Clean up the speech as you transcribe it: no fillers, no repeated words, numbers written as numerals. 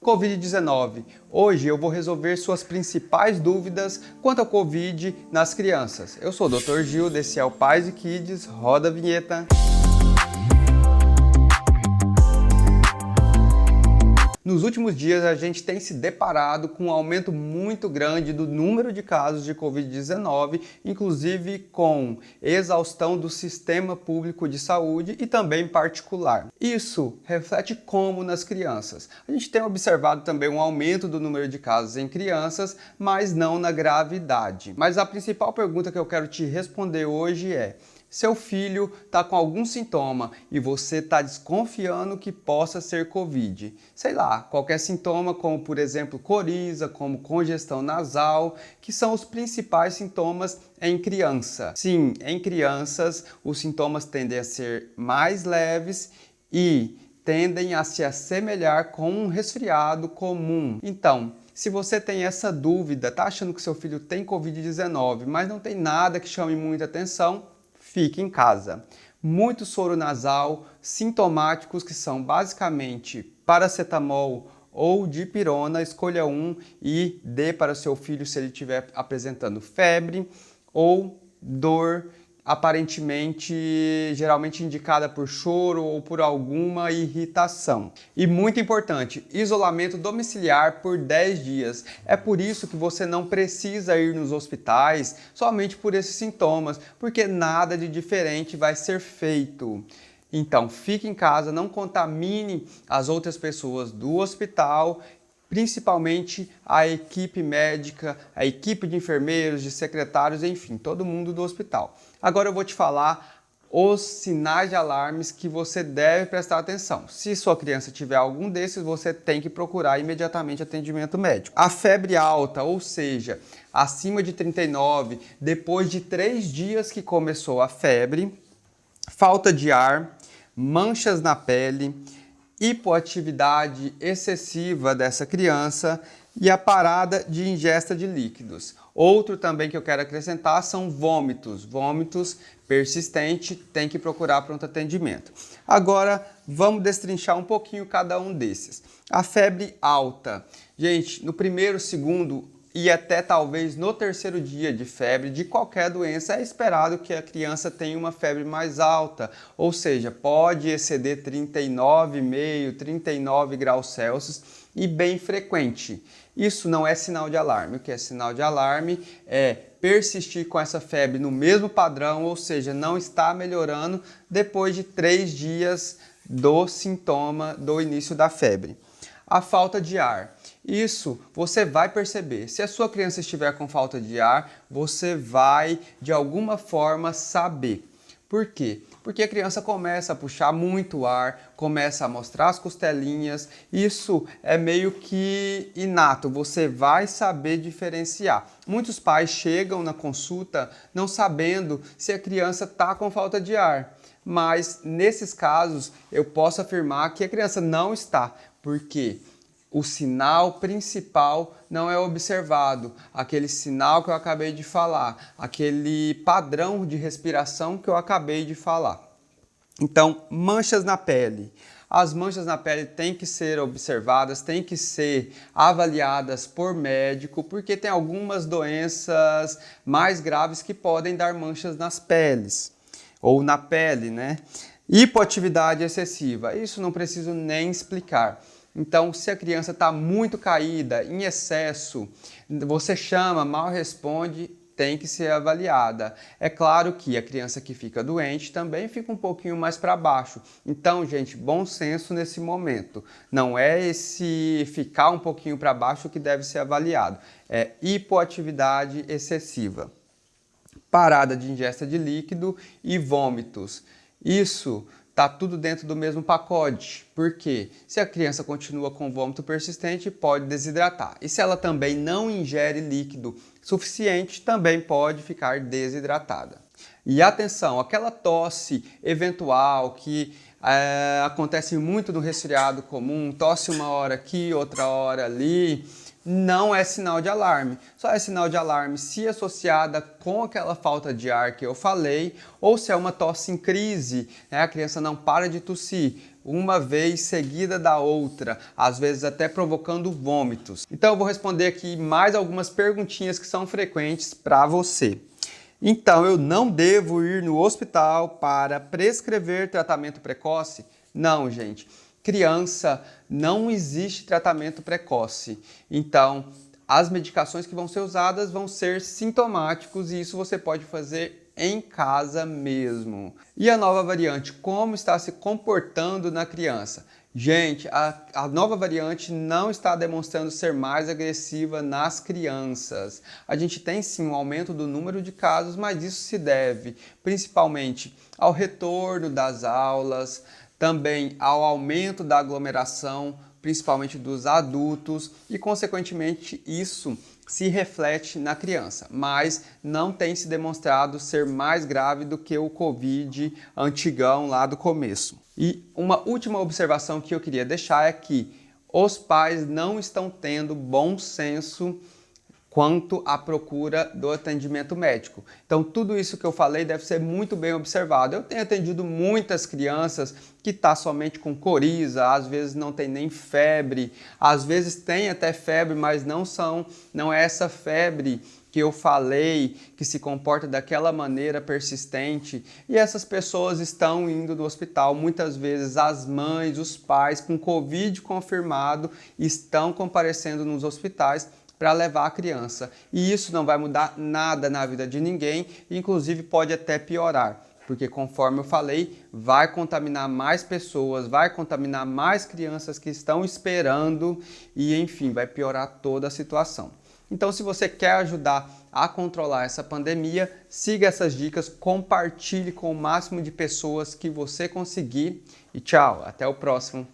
Covid-19. Hoje eu vou resolver suas principais dúvidas quanto ao Covid nas crianças. Eu sou o Dr. Gil, desse é o Pais e Kids, roda a vinheta. Nos últimos dias, a gente tem se deparado com um aumento muito grande do número de casos de Covid-19, inclusive com exaustão do sistema público de saúde e também particular. Isso reflete como nas crianças? A gente tem observado também um aumento do número de casos em crianças, mas não na gravidade. Mas a principal pergunta que eu quero te responder hoje é: seu filho está com algum sintoma e você está desconfiando que possa ser Covid. Sei lá, qualquer sintoma como, por exemplo, coriza, como congestão nasal, que são os principais sintomas em criança. Sim, em crianças os sintomas tendem a ser mais leves e tendem a se assemelhar com um resfriado comum. Então, se você tem essa dúvida, está achando que seu filho tem Covid-19, mas não tem nada que chame muita atenção, fique em casa. Muito soro nasal, sintomáticos que são basicamente paracetamol ou dipirona, escolha um e dê para o seu filho se ele estiver apresentando febre ou dor, aparentemente, geralmente indicada por choro ou por alguma irritação. E muito importante, isolamento domiciliar por 10 dias. É por isso que você não precisa ir nos hospitais somente por esses sintomas, porque nada de diferente vai ser feito. Então, fique em casa, não contamine as outras pessoas do hospital, principalmente a equipe médica, a equipe de enfermeiros, de secretários, enfim, todo mundo do hospital. Agora eu vou te falar os sinais de alarmes que você deve prestar atenção. Se sua criança tiver algum desses, você tem que procurar imediatamente atendimento médico. A febre alta, ou seja, acima de 39, depois de 3 dias que começou a febre, falta de ar, manchas na pele, hipoatividade excessiva dessa criança e a parada de ingesta de líquidos. Outro também que eu quero acrescentar são vômitos. Vômitos persistentes, tem que procurar pronto atendimento. Agora, vamos destrinchar um pouquinho cada um desses. A febre alta. Gente, no primeiro, segundo e até talvez no terceiro dia de febre de qualquer doença, é esperado que a criança tenha uma febre mais alta, ou seja, pode exceder 39,5, 39 graus Celsius e bem frequente. Isso não é sinal de alarme. O que é sinal de alarme é persistir com essa febre no mesmo padrão, ou seja, não está melhorando depois de 3 dias do sintoma do início da febre. A falta de ar. Isso você vai perceber. Se a sua criança estiver com falta de ar, você vai de alguma forma saber. Por quê? Porque a criança começa a puxar muito ar, começa a mostrar as costelinhas. Isso é meio que inato, você vai saber diferenciar. Muitos pais chegam na consulta não sabendo se a criança está com falta de ar. Mas nesses casos eu posso afirmar que a criança não está. Por quê? O sinal principal não é observado, aquele sinal que eu acabei de falar, aquele padrão de respiração que eu acabei de falar. Então, manchas na pele. As manchas na pele têm que ser observadas, têm que ser avaliadas por médico, porque tem algumas doenças mais graves que podem dar manchas nas peles, ou na pele, né? Hipoatividade excessiva, isso não preciso nem explicar. Então, se a criança está muito caída, em excesso, você chama, mal responde, tem que ser avaliada. É claro que a criança que fica doente também fica um pouquinho mais para baixo. Então, gente, bom senso nesse momento. Não é esse ficar um pouquinho para baixo que deve ser avaliado. É hipoatividade excessiva. Parada de ingesta de líquido e vômitos. Isso está tudo dentro do mesmo pacote. Por quê? Se a criança continua com vômito persistente, pode desidratar. E se ela também não ingere líquido suficiente, também pode ficar desidratada. E atenção, aquela tosse eventual que acontece muito no resfriado comum, tosse uma hora aqui, outra hora ali, não é sinal de alarme. Só é sinal de alarme se associada com aquela falta de ar que eu falei, ou se é uma tosse em crise, né? A criança não para de tossir uma vez seguida da outra, às vezes até provocando vômitos. Então eu vou responder aqui mais algumas perguntinhas que são frequentes para você. Então, eu não devo ir no hospital para prescrever tratamento precoce? Não, gente. Criança, não existe tratamento precoce. Então, as medicações que vão ser usadas vão ser sintomáticos e isso você pode fazer em casa mesmo. E a nova variante, como está se comportando na criança? Gente, a nova variante não está demonstrando ser mais agressiva nas crianças. A gente tem sim um aumento do número de casos, mas isso se deve principalmente ao retorno das aulas, também ao aumento da aglomeração, principalmente dos adultos, e consequentemente isso se reflete na criança, mas não tem se demonstrado ser mais grave do que o Covid antigão lá do começo. E uma última observação que eu queria deixar é que os pais não estão tendo bom senso quanto à procura do atendimento médico. Então, tudo isso que eu falei deve ser muito bem observado. Eu tenho atendido muitas crianças que estão somente com coriza, às vezes não tem nem febre, às vezes tem até febre, mas não é essa febre que eu falei, que se comporta daquela maneira persistente, e essas pessoas estão indo no hospital, muitas vezes as mães, os pais com Covid confirmado estão comparecendo nos hospitais para levar a criança. E isso não vai mudar nada na vida de ninguém, inclusive pode até piorar, porque conforme eu falei, vai contaminar mais pessoas, vai contaminar mais crianças que estão esperando e, enfim, vai piorar toda a situação. Então, se você quer ajudar a controlar essa pandemia, siga essas dicas, compartilhe com o máximo de pessoas que você conseguir e tchau, até o próximo.